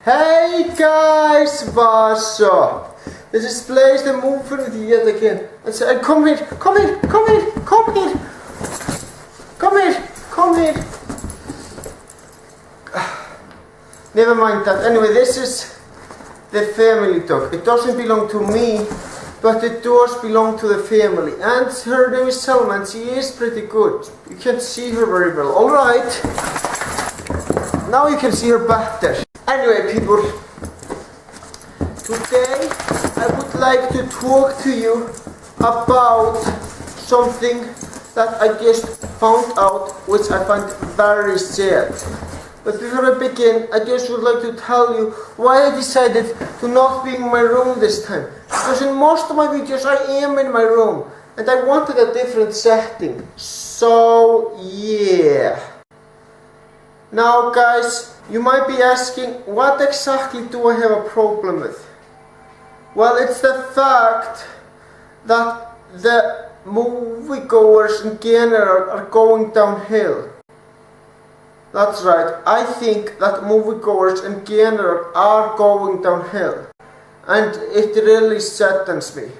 Hey guys, what's up? This is Blaze the movie yet again. And say, come here. Never mind that. Anyway, this is the family dog. It doesn't belong to me, but it does belong to the family. And her name is Selma, and she is pretty good. You can't see her very well. Alright. Now you can see her better. Anyway, people, today I would like to talk to you about something that I just found out, which I find very sad. But before I begin, I just would like to tell you why I decided to not be in my room this time. Because in most of my videos I am in my room, and I wanted a different setting. So, yeah. Now guys, you might be asking, what exactly do I have a problem with? Well, it's the fact that the moviegoers in general are going downhill. That's right, I think that moviegoers in general are going downhill. And it really saddens me.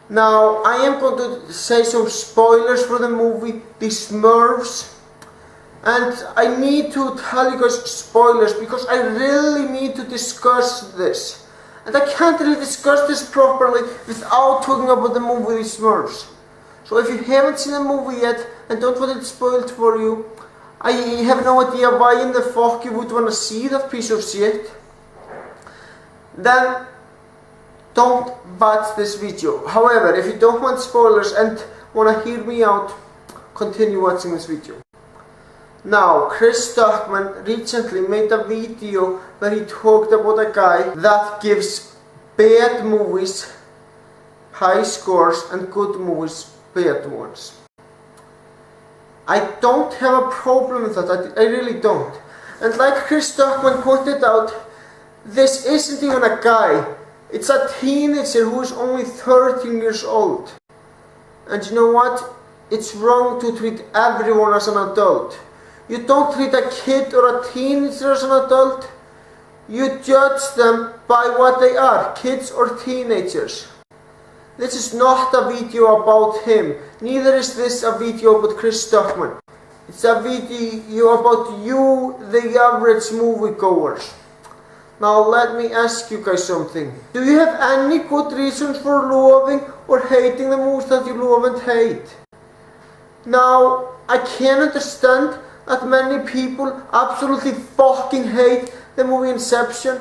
Now, I am going to say some spoilers for the movie, The Smurfs. And I need to tell you guys spoilers because I really need to discuss this. And I can't really discuss this properly without talking about the movie The Smurfs. So if you haven't seen the movie yet and don't want it spoiled for you, I have no idea why in the fuck you would want to see that piece of shit. Then don't watch this video. However, if you don't want spoilers and want to hear me out, continue watching this video. Now, ChrisStuckmann recently made a video where he talked about a guy that gives bad movies high scores and good movies bad ones. I don't have a problem with that, I really don't. And like ChrisStuckmann pointed out, this isn't even a guy, it's a teenager who is only 13 years old. And you know what? It's wrong to treat everyone as an adult. You don't treat a kid or a teenager as an adult. You judge them by what they are, kids or teenagers. This is not a video about him. Neither is this a video about ChrisStuckmann. It's a video about you, the average moviegoers. Now let me ask you guys something. Do you have any good reasons for loving or hating the movies that you love and hate? Now, I can understand that many people absolutely fucking hate the movie Inception.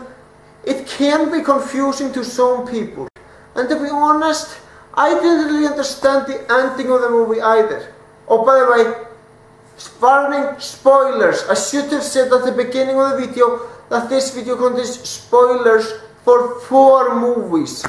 It can be confusing to some people. And to be honest, I didn't really understand the ending of the movie either. Oh, by the way, warning, spoilers. I should have said at the beginning of the video that this video contains spoilers for 4 movies.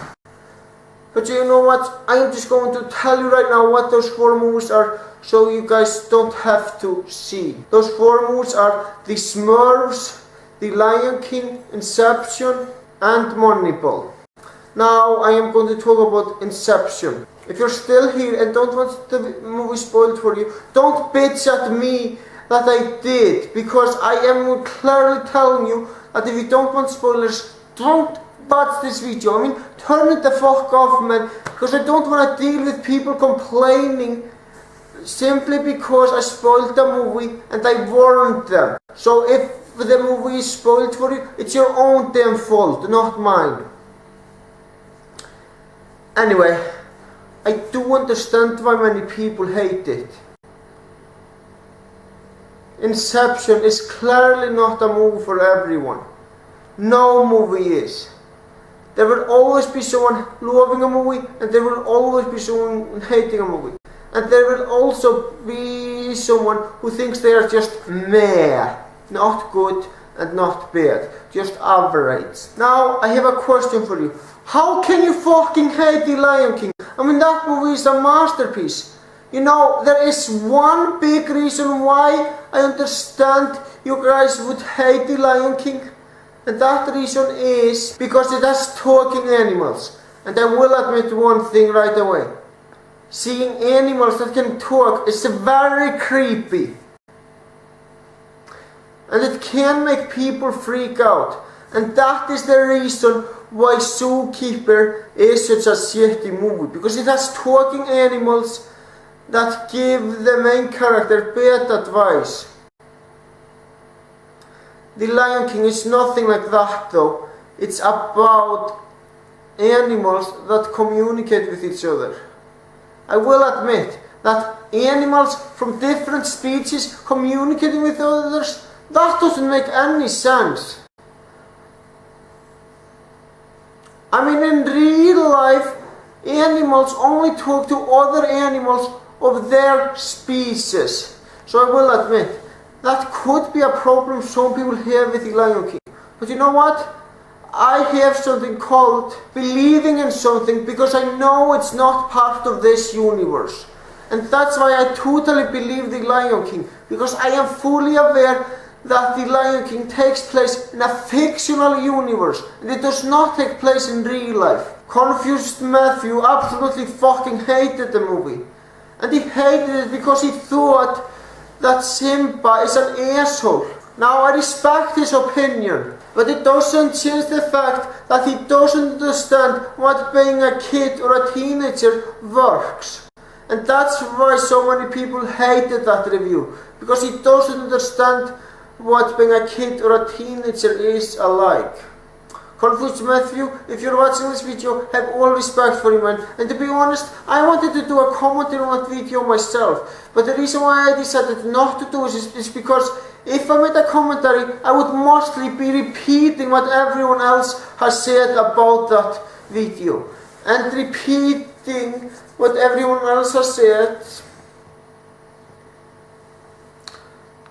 But you know what, I am just going to tell you right now what those 4 movies are, so you guys don't have to see. Those 4 movies are The Smurfs, The Lion King, Inception, and Moneyball. Now I am going to talk about Inception. If you're still here and don't want the movie spoiled for you, don't bitch at me that I did, because I am clearly telling you that if you don't want spoilers, don't watch this video. I mean, turn it the fuck off, man, because I don't want to deal with people complaining simply because I spoiled the movie and I warned them. So if the movie is spoiled for you, it's your own damn fault, not mine. Anyway, I do understand why many people hate it. Inception is clearly not a movie for everyone. No movie is. There will always be someone loving a movie, and there will always be someone hating a movie. And there will also be someone who thinks they are just meh, not good and not bad, just average. Now, I have a question for you. How can you fucking hate The Lion King? I mean, that movie is a masterpiece. You know, there is one big reason why I understand you guys would hate The Lion King. And that reason is because it has talking animals. And I will admit one thing right away. Seeing animals that can talk is very creepy. And it can make people freak out. And that is the reason why Zookeeper is such a shitty movie. Because it has talking animals that give the main character bad advice. The Lion King is nothing like that though. It's about animals that communicate with each other. I will admit that animals from different species communicating with others, that doesn't make any sense. I mean, in real life, animals only talk to other animals of their species. So I will admit, that could be a problem some people have with the Lion King. But you know what? I have something called believing in something because I know it's not part of this universe. And that's why I totally believe the Lion King. Because I am fully aware that the Lion King takes place in a fictional universe. And it does not take place in real life. Confused Matthew absolutely fucking hated the movie. And he hated it because he thought that Simba is an asshole. Now I respect his opinion, but it doesn't change the fact that he doesn't understand what being a kid or a teenager works. And that's why so many people hated that review, because he doesn't understand what being a kid or a teenager is alike. Confused Matthew, if you're watching this video, have all respect for you, man. And to be honest, I wanted to do a commentary on that video myself. But the reason why I decided not to do it is because if I made a commentary, I would mostly be repeating what everyone else has said about that video. And repeating what everyone else has said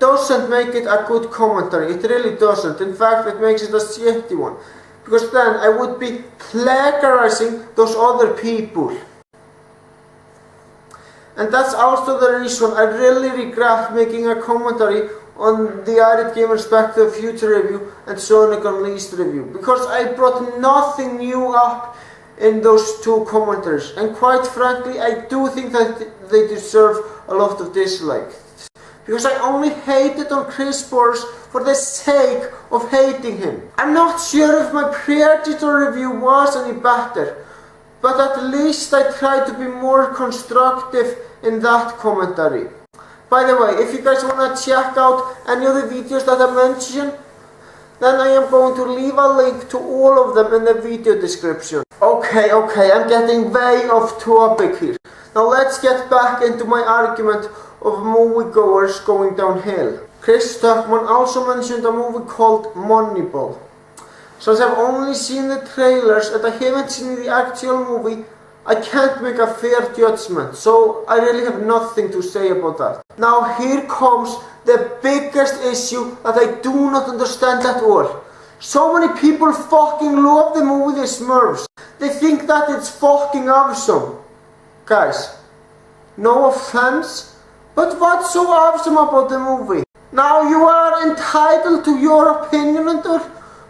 doesn't make it a good commentary. It really doesn't. In fact, it makes it a shitty one. Because then I would be plagiarizing those other people. And that's also the reason I really regret making a commentary on the Arid Gamer's Back to the Future review and Sonic Unleashed review. Because I brought nothing new up in those two commentaries. And quite frankly, I do think that they deserve a lot of dislike. Because I only hated on Chris Burrs for the sake of hating him. I'm not sure if my Predator review was any better, but at least I tried to be more constructive in that commentary. By the way, if you guys want to check out any of the videos that I mentioned, then I am going to leave a link to all of them in the video description. Okay, I'm getting way off topic here. Now let's get back into my argument of moviegoers going downhill. ChrisStuckmann also mentioned a movie called Moneyball. Since I've only seen the trailers and I haven't seen the actual movie, I can't make a fair judgment, so I really have nothing to say about that. Now here comes the biggest issue that I do not understand at all. So many people fucking love the movie The Smurfs. They think that it's fucking awesome. Guys, no offense, but what's so awesome about the movie? Now you are entitled to your opinion and all,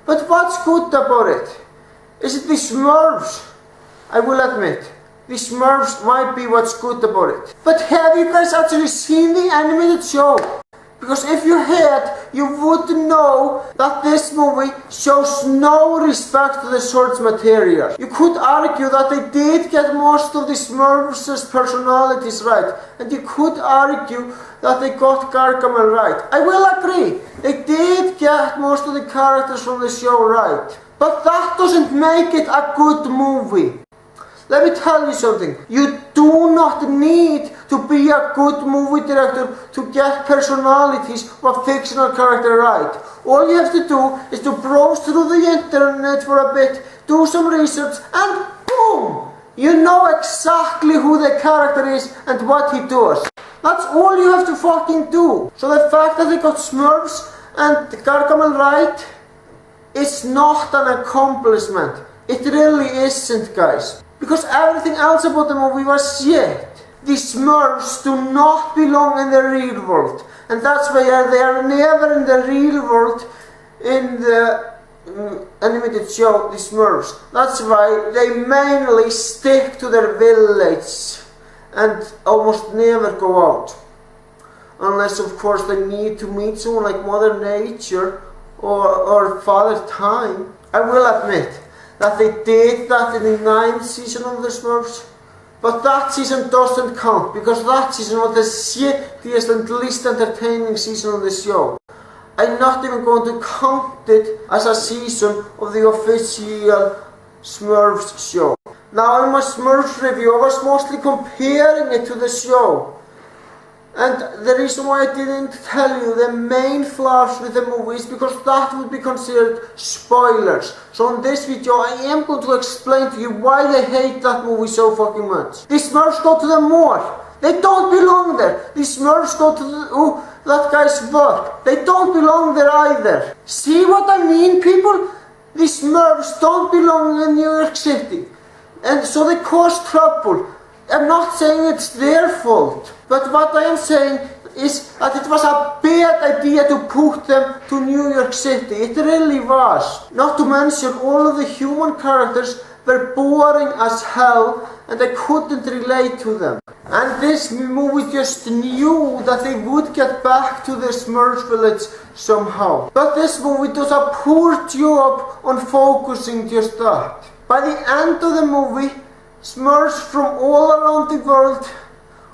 but what's good about it? Is it the Smurfs? I will admit, the Smurfs might be what's good about it. But have you guys actually seen the animated show? Because if you had, you would know that this movie shows no respect to the source material. You could argue that they did get most of the Smurfs' personalities right, and you could argue that they got Gargamel right. I will agree, they did get most of the characters from the show right. But that doesn't make it a good movie. Let me tell you something, you do not need to be a good movie director to get personalities of a fictional character right. All you have to do is to browse through the internet for a bit, do some research, and boom! You know exactly who the character is and what he does. That's all you have to fucking do. So the fact that they got Smurfs and Gargamel right is not an accomplishment. It really isn't, guys. Because everything else about the movie was shit. The Smurfs do not belong in the real world. And that's why they are never in the real world in the animated show, The Smurfs. That's why they mainly stick to their village and almost never go out. Unless, of course, they need to meet someone like Mother Nature or Father Time. I will admit that they did that in the 9th season of the Smurfs, but that season doesn't count because that season was the shittiest and least entertaining season of the show. I'm not even going to count it as a season of the official Smurfs show. Now in my Smurfs review I was mostly comparing it to the show. And the reason why I didn't tell you the main flaws with the movie is because that would be considered spoilers. So in this video I am going to explain to you why I hate that movie so fucking much. The Smurfs go to the mall. They don't belong there. The Smurfs go to that guy's work. They don't belong there either. See what I mean, people? The Smurfs don't belong in New York City. And so they cause trouble. I'm not saying it's their fault, but what I am saying is that it was a bad idea to put them to New York City. It really was. Not to mention all of the human characters were boring as hell and I couldn't relate to them. And this movie just knew that they would get back to the Smurf village somehow. But this movie does a poor job on focusing just that. By the end of the movie, Smurfs from all around the world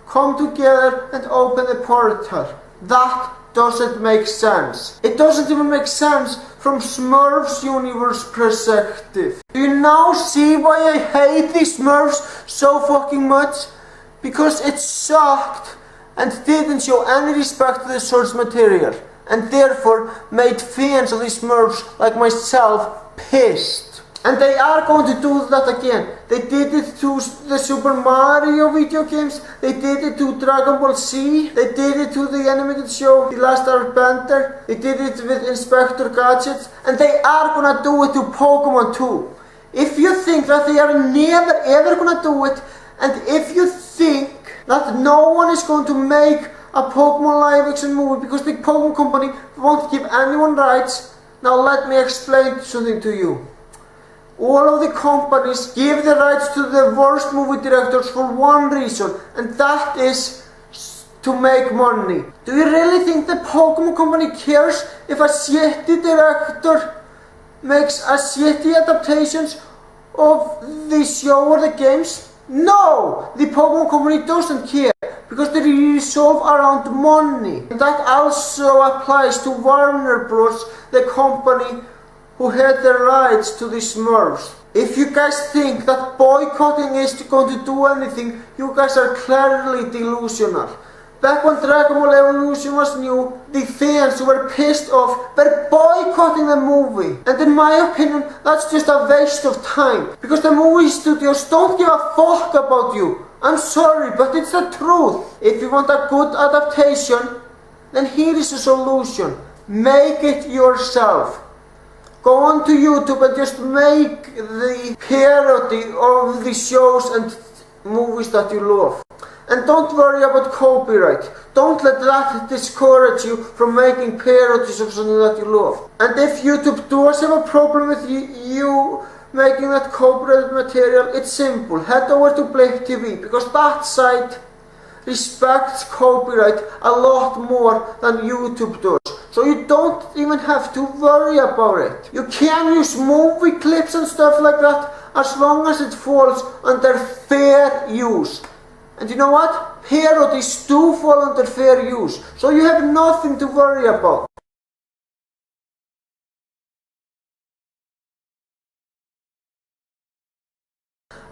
come together and open a portal. That doesn't make sense. It doesn't even make sense from Smurfs universe perspective. Do you now see why I hate the Smurfs so fucking much? Because it sucked and didn't show any respect to the source material and therefore made fans of the Smurfs like myself pissed. And they are going to do that again. They did it to the Super Mario video games. They did it to Dragon Ball Z. They did it to the animated show, The Last Airbender. They did it with Inspector Gadget. And they are gonna do it to Pokemon too. If you think that they are never ever gonna do it, and if you think that no one is going to make a Pokemon live action movie because the Pokemon company won't give anyone rights, now let me explain something to you. All of the companies give the rights to the worst movie directors for one reason, and that is to make money. Do you really think the Pokemon company cares if a shitty director makes a shitty adaptations of the show or the games? No! The Pokemon company doesn't care because they resolve around money. And that also applies to Warner Bros., the company who had the rights to the Smurfs. If you guys think that boycotting is going to do anything, you guys are clearly delusional. Back when Dragon Ball Evolution was new, the fans who were pissed off were boycotting the movie. And in my opinion, that's just a waste of time. Because the movie studios don't give a fuck about you. I'm sorry, but it's the truth. If you want a good adaptation, then here is a solution. Make it yourself. Go on to YouTube and just make the parody of the shows and movies that you love. And don't worry about copyright. Don't let that discourage you from making parodies of something that you love. And if YouTube does have a problem with you making that copyrighted material, it's simple. Head over to Blake TV because that site respects copyright a lot more than YouTube does. So you don't even have to worry about it. You can use movie clips and stuff like that as long as it falls under fair use. And you know what? Parodies do fall under fair use. So you have nothing to worry about.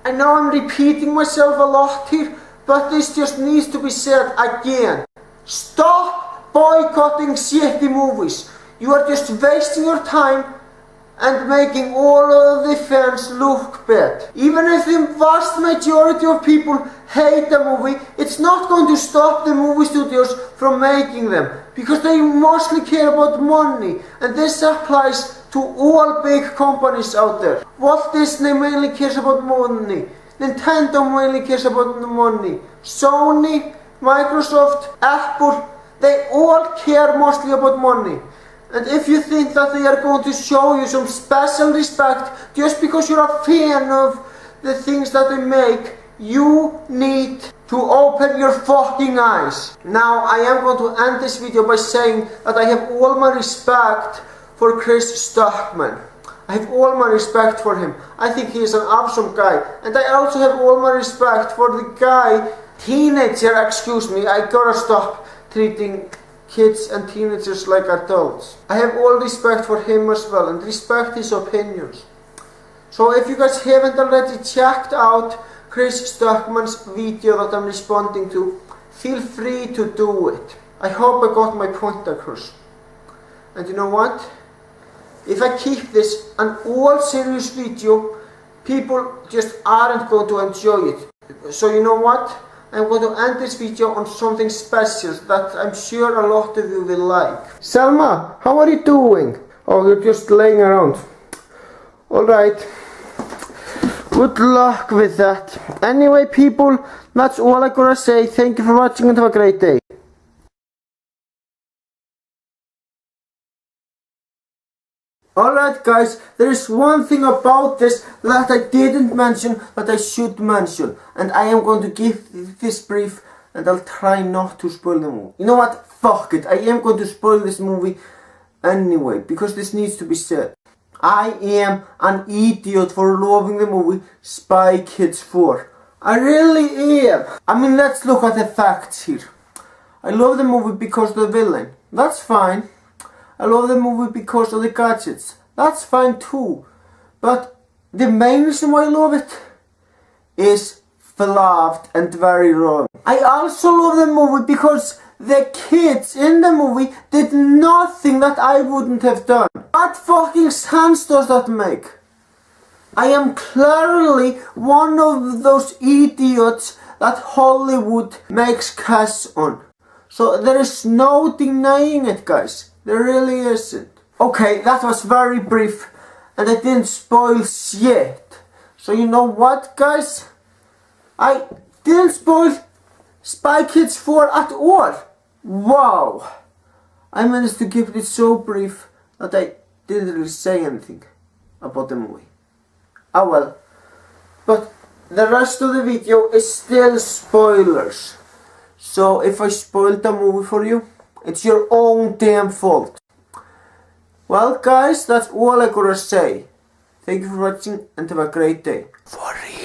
I know I'm repeating myself a lot here, but this just needs to be said again. Stop boycotting shitty movies. You are just wasting your time and making all of the fans look bad. Even if the vast majority of people hate the movie, it's not going to stop the movie studios from making them, because they mostly care about money, and this applies to all big companies out there. Walt Disney mainly cares about money. Nintendo mainly cares about money. Sony, Microsoft, Apple, they all care mostly about money. And if you think that they are going to show you some special respect just because you're a fan of the things that they make, you need to open your fucking eyes. Now, I am going to end this video by saying that I have all my respect for ChrisStuckmann. I have all my respect for him. I think he is an awesome guy. And I also have all my respect for the guy, teenager, excuse me, I gotta stop treating kids and teenagers like adults. I have all respect for him as well and respect his opinions. So if you guys haven't already checked out ChrisStuckmann's video that I'm responding to, feel free to do it. I hope I got my point across. And you know what? If I keep this an all serious video, people just aren't going to enjoy it. So you know what? I'm going to end this video on something special that I'm sure a lot of you will like. Selma, how are you doing? Oh, you're just laying around. Alright. Good luck with that. Anyway, people, that's all I gotta say. Thank you for watching and have a great day. Alright guys, there is one thing about this that I didn't mention that I should mention. And I am going to give this brief and I'll try not to spoil the movie. You know what? Fuck it. I am going to spoil this movie anyway because this needs to be said. I am an idiot for loving the movie Spy Kids 4. I really am. I mean, let's look at the facts here. I love the movie because of the villain. That's fine. I love the movie because of the gadgets. That's fine too. But the main reason why I love it is flawed and very wrong. I also love the movie because the kids in the movie did nothing that I wouldn't have done. What fucking sense does that make? I am clearly one of those idiots that Hollywood makes cash on. So there is no denying it, guys. There really isn't. Okay, that was very brief and I didn't spoil shit. So you know what, guys? I didn't spoil Spy Kids 4 at all. Wow. I managed to keep it so brief that I didn't really say anything about the movie. Ah well. But the rest of the video is still spoilers. So if I spoiled the movie for you, it's your own damn fault. Well guys, that's all I gotta say. Thank you for watching and have a great day. For real.